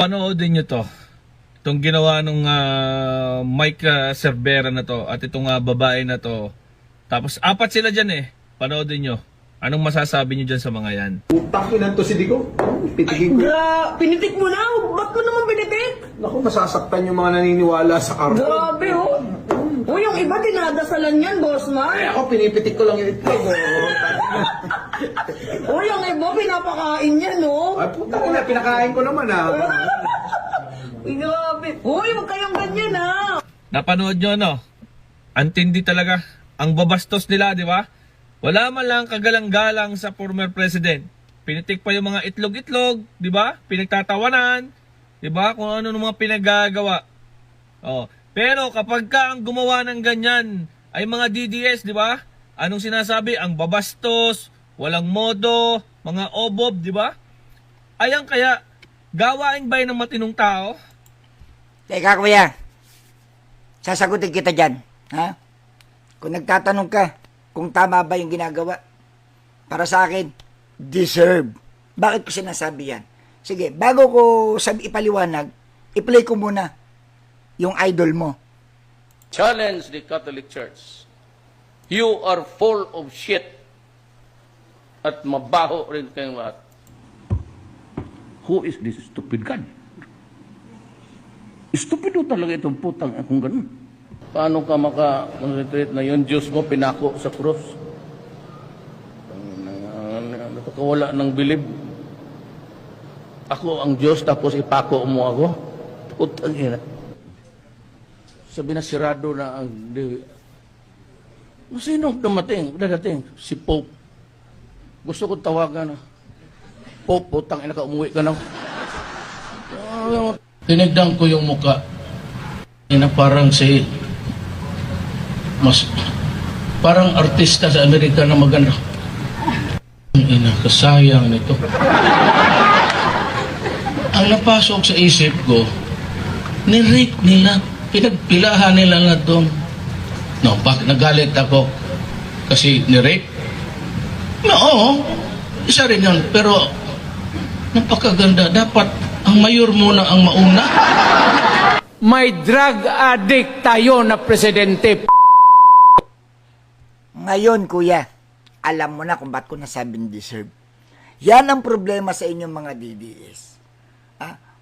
Panoodin nyo to. Itong ginawa nung Mike Cervera na to at itong babae na to. Tapos apat sila dyan eh. Panoodin nyo. Anong masasabi nyo dyan sa mga yan? Utakinan to si Digo. Pitikin ko. Pinitik mo na? Ba't mo naman pinitik? Naku, masasaktan yung mga naniniwala sa karton. Grabe, oh. O, yung iba dinadasalan yan, boss man. Ay, ako, pinipitik ko lang yung itlog. O, yung iba pinapakain yan, oh. Ay, puta ko na, pinakain ko naman, ha. Grabe. Uy, huwag kayong ganyan, ha. Napanood nyo no? Antindi talaga. Ang babastos nila, di ba? Wala man lang kagalang-galang sa former president. Pinitik pa yung mga itlog-itlog, di ba? Pinagtatawanan, di ba? Kung ano ng mga pinagagawa. Oh. Pero kapag ka ang gumawa ng ganyan ay mga DDS, di ba? Anong sinasabi? Ang babastos, walang modo, mga obob, di ba? Ayan kaya, gawain ba yun ng matinong tao? Teka kuya, sasagutin kita dyan. Ha? Kung nagtatanong ka kung tama ba yung ginagawa, para sa akin, deserve. Bakit ko sinasabi yan? Sige, bago ko ipaliwanag, i-play ko muna yung idol mo. Challenge the Catholic Church. You are full of shit. At mabaho rin kayong lahat. Who is this stupid God? Stupido talaga itong putang akong ganun. Paano ka maka-retreat na yung Diyos mo pinako sa cross? Nakakawala ng bilib. Ako ang Diyos tapos ipako mo ako? Putang ina. Sabi na sirado na ang diwi. Sino dadating? Si Pope. Gusto ko tawagan na. Pope, putang ina ka, umuwi ka na. Tinignan ko yung muka. Ina parang parang artista sa Amerika na maganda. Ina, kasayang nito. Ang napasok sa isip ko, ni-rape nila. Pinagpilahan nila na doon. No, bakit nagalit ako? Kasi ni-rape? No, oo. Isa rin yun. Pero, napakaganda. Dapat, ang mayor muna ang mauna. May drug addict tayo na presidente. Ngayon kuya, alam mo na kung ba't ko nasabing deserve. Yan ang problema sa inyong mga DDS.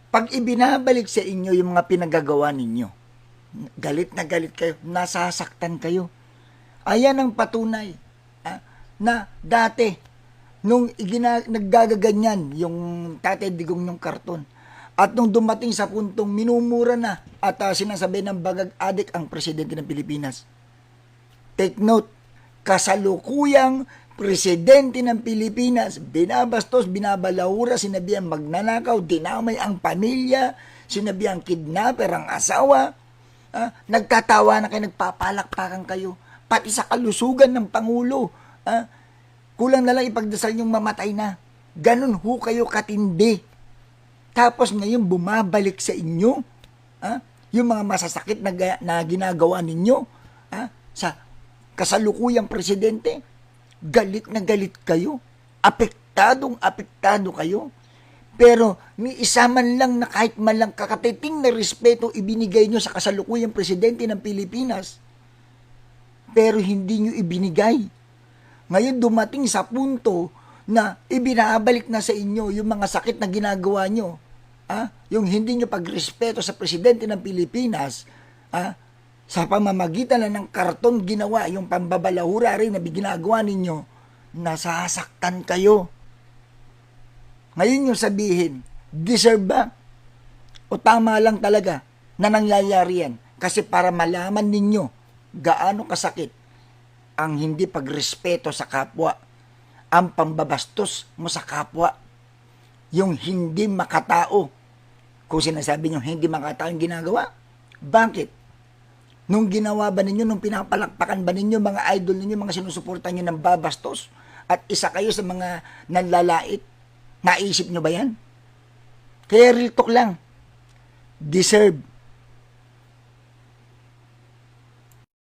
Pag ibinabalik sa inyo yung mga pinagagawa ninyo, galit na galit kayo, nasasaktan kayo. Ayan ang patunay na dati, nung naggagaganyan yung Tatay Digong yung karton, at nung dumating sa puntong minumura na at sinasabi ng bagag adik ang presidente ng Pilipinas. Take note, kasalukuyang presidente ng Pilipinas, binabastos, binabalahura, sinabihan magnanakaw, dinamay ang pamilya, sinabihan kidnapper ang asawa, nagtatawa na kayo, nagpapalakpakan kayo, pati sa kalusugan ng Pangulo. Kulang na lang ipagdasal yung mamatay na. Ganun ho kayo katindi. Tapos ngayon bumabalik sa inyo yung mga masasakit na ginagawa ninyo sa kasalukuyang presidente. Galit na galit kayo. Apektado kayo. Pero may isa man lang na kahit man lang kakatiting na respeto ibinigay nyo sa kasalukuyang presidente ng Pilipinas. Pero hindi nyo ibinigay. Ngayon dumating sa punto na ibinabalik na sa inyo yung mga sakit na ginagawa nyo. Yung hindi nyo pagrespeto sa presidente ng Pilipinas, sa pamamagitan na ng karton ginawa, yung pambabalahura rin na ginagawa ninyo, nasasaktan kayo. Ngayon yung sabihin, deserve ba? O tama lang talaga na nangyayari yan? Kasi para malaman ninyo gaano kasakit ang hindi pagrespeto sa kapwa, ang pambabastos mo sa kapwa, yung hindi makatao. Kung sinasabi nyo hindi makatao yung ginagawa, bakit? Nung ginawa ba ninyo, nung pinapalakpakan ba ninyo, mga idol ninyo, mga sinusuportan nyo ng babastos, at isa kayo sa mga nanlalait, naisip nyo ba yan? Kaya real talk lang, deserve.